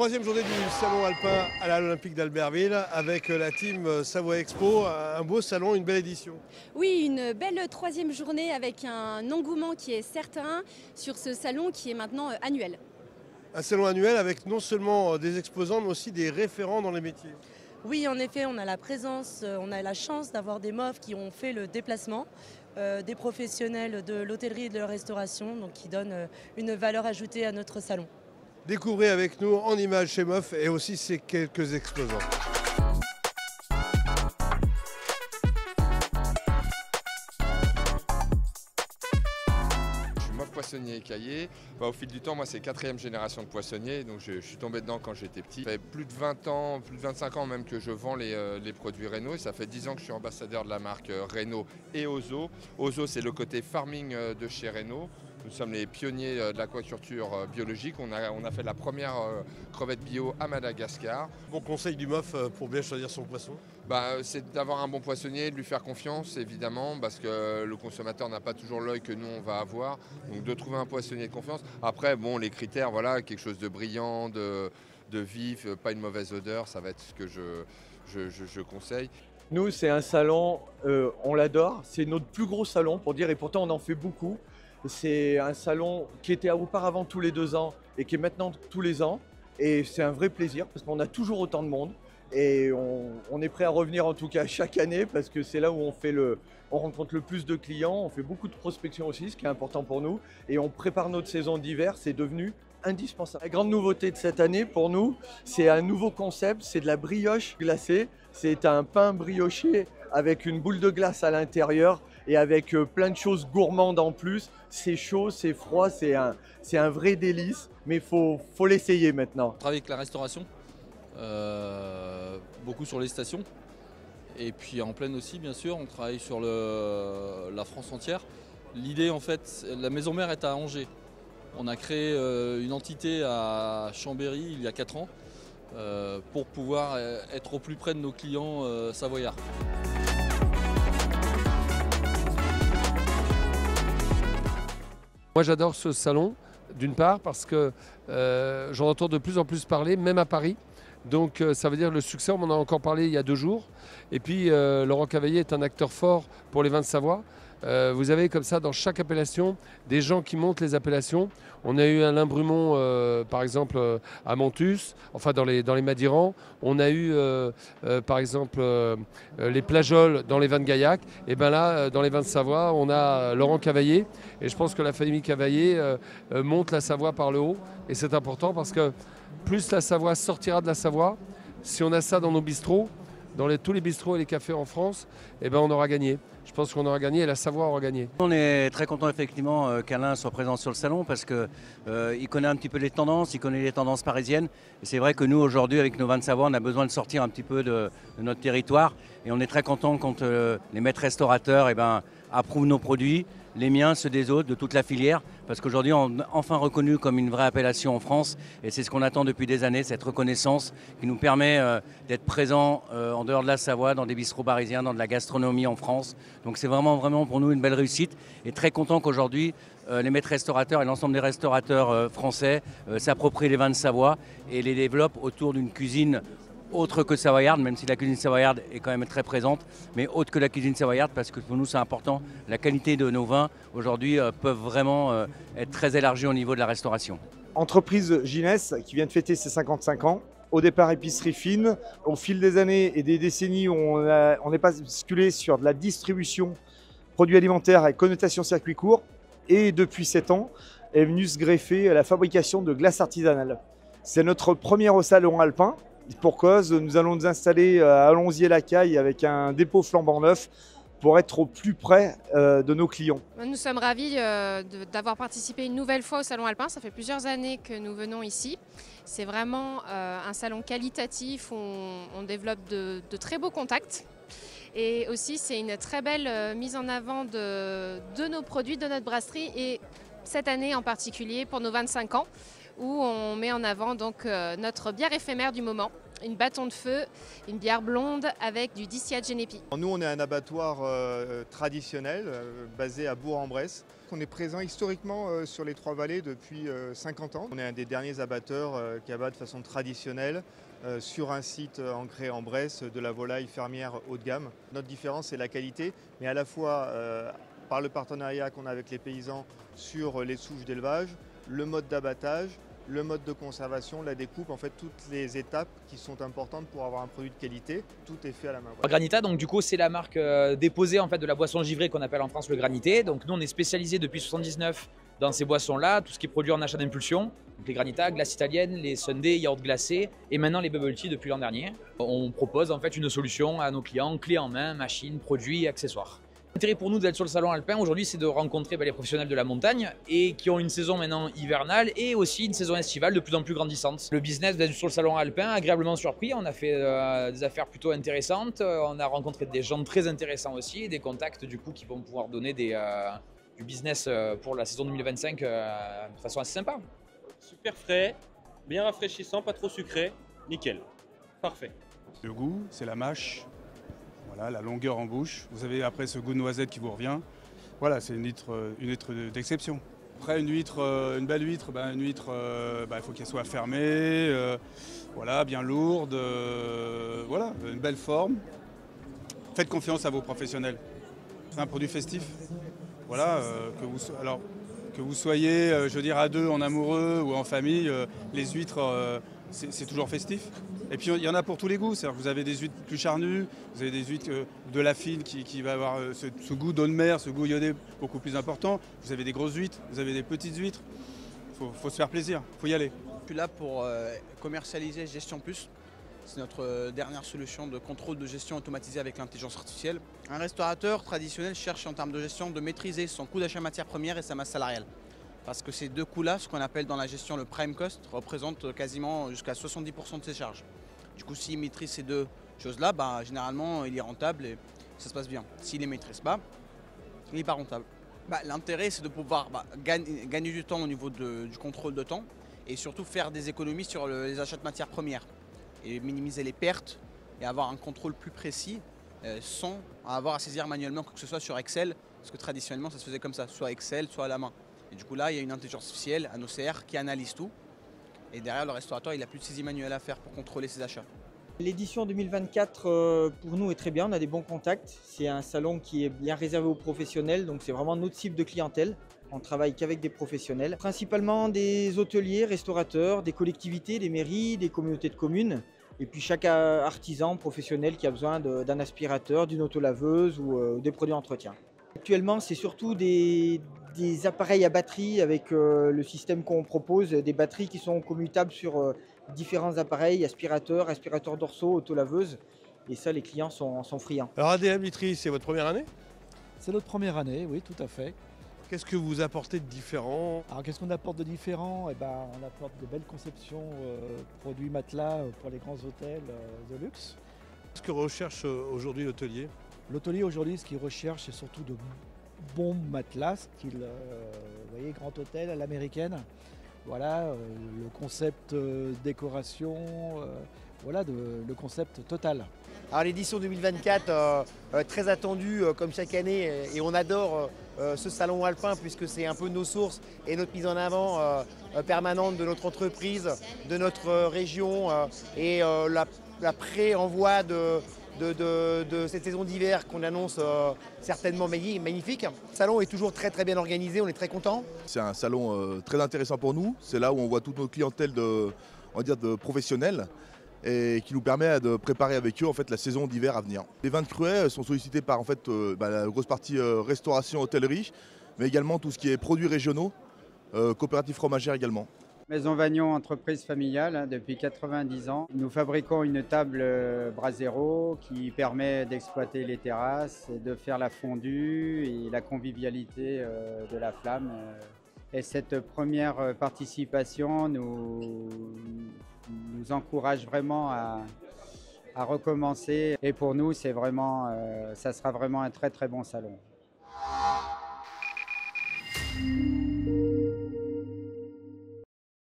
Troisième journée du salon alpin à l'Olympique d'Albertville avec la team Savoie Expo. Un beau salon, une belle édition. Oui, une belle troisième journée avec un engouement qui est certain sur ce salon qui est maintenant annuel. Un salon annuel avec non seulement des exposants mais aussi des référents dans les métiers. Oui, en effet, on a la présence, on a la chance d'avoir des MOF qui ont fait le déplacement, des professionnels de l'hôtellerie et de la restauration, donc qui donnent une valeur ajoutée à notre salon. Découvrez avec nous en images chez MOF et aussi ces quelques exposants. Poissonnier et caillé. Au fil du temps, moi c'est 4e génération de poissonnier, donc je suis tombé dedans quand j'étais petit. Ça fait plus de 20 ans, plus de 25 ans même que je vends les produits Reno et ça fait 10 ans que je suis ambassadeur de la marque Reno et Ozo. Ozo, c'est le côté farming de chez Reno. Nous sommes les pionniers de l'aquaculture biologique. On a fait la première crevette bio à Madagascar. Bon conseil du MOF pour bien choisir son poisson? C'est d'avoir un bon poissonnier, de lui faire confiance évidemment, parce que le consommateur n'a pas toujours l'œil que nous on va avoir. Donc de trouver un poissonnier de confiance. Après, bon, les critères, voilà, quelque chose de brillant, de vif, pas une mauvaise odeur, ça va être ce que je conseille. Nous, c'est un salon, on l'adore, c'est notre plus gros salon pour dire, et pourtant on en fait beaucoup. C'est un salon qui était auparavant tous les 2 ans et qui est maintenant tous les ans. Et c'est un vrai plaisir parce qu'on a toujours autant de monde. Et on est prêt à revenir en tout cas chaque année parce que c'est là où on rencontre le plus de clients. On fait beaucoup de prospection aussi, ce qui est important pour nous. Et on prépare notre saison d'hiver, c'est devenu indispensable. La grande nouveauté de cette année pour nous, c'est un nouveau concept, c'est de la brioche glacée. C'est un pain brioché avec une boule de glace à l'intérieur et avec plein de choses gourmandes en plus. C'est chaud, c'est froid, c'est un vrai délice, mais il faut l'essayer maintenant. On travaille avec la restauration, beaucoup sur les stations. Et puis en pleine aussi, bien sûr, on travaille sur la France entière. L'idée, en fait, la maison mère est à Angers. On a créé une entité à Chambéry il y a 4 ans pour pouvoir être au plus près de nos clients savoyards. Moi j'adore ce salon, d'une part parce que j'en entends de plus en plus parler, même à Paris. Donc ça veut dire le succès, on en a encore parlé il y a 2 jours. Et puis Laurent Cavaillé est un acteur fort pour les vins de Savoie. Vous avez comme ça dans chaque appellation des gens qui montent les appellations. On a eu Alain Brumont par exemple à Montus, enfin dans les Madirans. On a eu par exemple les Plageoles dans les vins de Gaillac. Et bien là, dans les vins de Savoie, on a Laurent Cavaillé. Et je pense que la famille Cavaillé monte la Savoie par le haut. Et c'est important parce que plus la Savoie sortira de la Savoie, si on a ça dans nos bistrots, dans tous les bistrots et les cafés en France, eh ben on aura gagné. Je pense qu'on aura gagné et la Savoie aura gagné. On est très content effectivement qu'Alain soit présent sur le salon parce qu'il connaît un petit peu les tendances, il connaît les tendances parisiennes. Et c'est vrai que nous aujourd'hui avec nos vins de Savoie, on a besoin de sortir un petit peu de notre territoire. Et on est très content quand les maîtres restaurateurs approuvent nos produits, les miens, ceux des autres, de toute la filière, parce qu'aujourd'hui on est enfin reconnu comme une vraie appellation en France et c'est ce qu'on attend depuis des années, cette reconnaissance qui nous permet d'être présents en dehors de la Savoie, dans des bistrots parisiens, dans de la gastronomie en France. Donc c'est vraiment pour nous une belle réussite et très content qu'aujourd'hui les maîtres restaurateurs et l'ensemble des restaurateurs français s'approprient les vins de Savoie et les développent autour d'une cuisine autre que savoyarde, même si la cuisine savoyarde est quand même très présente, mais autre que la cuisine savoyarde parce que pour nous c'est important. La qualité de nos vins aujourd'hui peuvent vraiment être très élargie au niveau de la restauration. Entreprise Ginès qui vient de fêter ses 55 ans. Au départ épicerie fine, au fil des années et des décennies, on est basculé sur de la distribution produits alimentaires avec connotation circuit court et depuis 7 ans est venu se greffer à la fabrication de glace artisanale. C'est notre premier au salon alpin. Pour cause, nous allons nous installer à Allonzier-la-Caille avec un dépôt flambant neuf pour être au plus près de nos clients. Nous sommes ravis d'avoir participé une nouvelle fois au Salon Alpin. Ça fait plusieurs années que nous venons ici. C'est vraiment un salon qualitatif où on développe de très beaux contacts. Et aussi, c'est une très belle mise en avant de nos produits, de notre brasserie et cette année en particulier pour nos 25 ans. Où on met en avant donc notre bière éphémère du moment, une bâton de feu, une bière blonde avec du Discia Genepi. Nous, on est un abattoir traditionnel basé à Bourg-en-Bresse. On est présent historiquement sur les Trois-Vallées depuis 50 ans. On est un des derniers abatteurs qui abat de façon traditionnelle sur un site ancré en Bresse de la volaille fermière haut de gamme. Notre différence, c'est la qualité, mais à la fois par le partenariat qu'on a avec les paysans sur les souches d'élevage, le mode d'abattage, le mode de conservation, la découpe, en fait toutes les étapes qui sont importantes pour avoir un produit de qualité, tout est fait à la main. Granita, donc du coup c'est la marque déposée en fait de la boisson givrée qu'on appelle en France le granité. Donc nous on est spécialisé depuis 1979 dans ces boissons-là, tout ce qui est produit en achat d'impulsion. Donc les Granita, glace italienne, les sundaes, yaourts glacés et maintenant les bubble tea depuis l'an dernier. On propose en fait une solution à nos clients, clé en main, machines, produits et accessoires. L'intérêt pour nous d'être sur le salon alpin aujourd'hui, c'est de rencontrer les professionnels de la montagne et qui ont une saison maintenant hivernale et aussi une saison estivale de plus en plus grandissante. Le business d'être sur le salon alpin, agréablement surpris, on a fait des affaires plutôt intéressantes, on a rencontré des gens très intéressants aussi, des contacts du coup qui vont pouvoir donner du business pour la saison 2025 de façon assez sympa. Super frais, bien rafraîchissant, pas trop sucré, nickel, parfait. Le goût, c'est la mâche. Voilà, la longueur en bouche. Vous avez après ce goût de noisette qui vous revient. Voilà, c'est une huître d'exception. Après, une belle huître, il faut qu'elle soit fermée, voilà, bien lourde, voilà, une belle forme. Faites confiance à vos professionnels. C'est un produit festif. Voilà, que vous soyez, je veux dire, à deux, en amoureux ou en famille, les huîtres, c'est toujours festif. Et puis il y en a pour tous les goûts, c'est-à-dire que vous avez des huîtres plus charnues, vous avez des huîtres de la fine qui va avoir ce goût d'eau de mer, ce goût iodé beaucoup plus important. Vous avez des grosses huîtres, vous avez des petites huîtres. Faut se faire plaisir, faut y aller. Je suis là pour commercialiser Gestion Plus. C'est notre dernière solution de contrôle de gestion automatisée avec l'intelligence artificielle. Un restaurateur traditionnel cherche en termes de gestion de maîtriser son coût d'achat matière première et sa masse salariale. Parce que ces deux coûts-là, ce qu'on appelle dans la gestion le prime cost, représentent quasiment jusqu'à 70% de ses charges. Du coup, s'il maîtrise ces deux choses-là, généralement, il est rentable et ça se passe bien. S'il ne les maîtrise pas, il n'est pas rentable. L'intérêt, c'est de pouvoir gagner du temps au niveau du contrôle de temps et surtout faire des économies sur les achats de matières premières et minimiser les pertes et avoir un contrôle plus précis sans avoir à saisir manuellement quoi que ce soit sur Excel, parce que traditionnellement, ça se faisait comme ça, soit Excel, soit à la main. Et du coup là, il y a une intelligence artificielle, un OCR qui analyse tout. Et derrière, le restaurateur, il n'a plus de saisie manuelle à faire pour contrôler ses achats. L'édition 2024 pour nous est très bien, on a des bons contacts. C'est un salon qui est bien réservé aux professionnels, donc c'est vraiment notre cible de clientèle. On travaille qu'avec des professionnels, principalement des hôteliers, restaurateurs, des collectivités, des mairies, des communautés de communes. Et puis chaque artisan professionnel qui a besoin d'un aspirateur, d'une autolaveuse ou des produits d'entretien. Actuellement, c'est surtout des appareils à batterie avec le système qu'on propose, des batteries qui sont commutables sur différents appareils, aspirateurs dorsaux, autolaveuses. Et ça, les clients sont friands. Alors ADM Vitry, c'est votre première année? C'est notre première année, oui, tout à fait. Qu'est-ce que vous apportez de différent? Alors qu'est-ce qu'on apporte de différent? On apporte de belles conceptions produits matelas pour les grands hôtels de luxe. Qu'est-ce que recherche aujourd'hui l'hôtelier? L'hôtelier aujourd'hui, ce qu'il recherche, c'est surtout de bons matelas, style vous voyez, grand hôtel à l'américaine. Voilà, le concept décoration, voilà, le concept total. Alors l'édition 2024, très attendue comme chaque année, et on adore ce salon alpin puisque c'est un peu nos sources et notre mise en avant permanente de notre entreprise, de notre région et la pré-envoi de cette saison d'hiver qu'on annonce certainement magnifique. Le salon est toujours très bien organisé, on est très contents. C'est un salon très intéressant pour nous, c'est là où on voit toute notre clientèle de professionnels et qui nous permet de préparer avec eux en fait, la saison d'hiver à venir. Les vins de Cruet sont sollicités par en fait, la grosse partie restauration, hôtellerie, mais également tout ce qui est produits régionaux, coopératives fromagères également. Maison Vagnon, entreprise familiale depuis 90 ans. Nous fabriquons une table Brasero qui permet d'exploiter les terrasses, de faire la fondue et la convivialité de la flamme. Et cette première participation nous encourage vraiment à recommencer. Et pour nous, ça sera vraiment un très bon salon.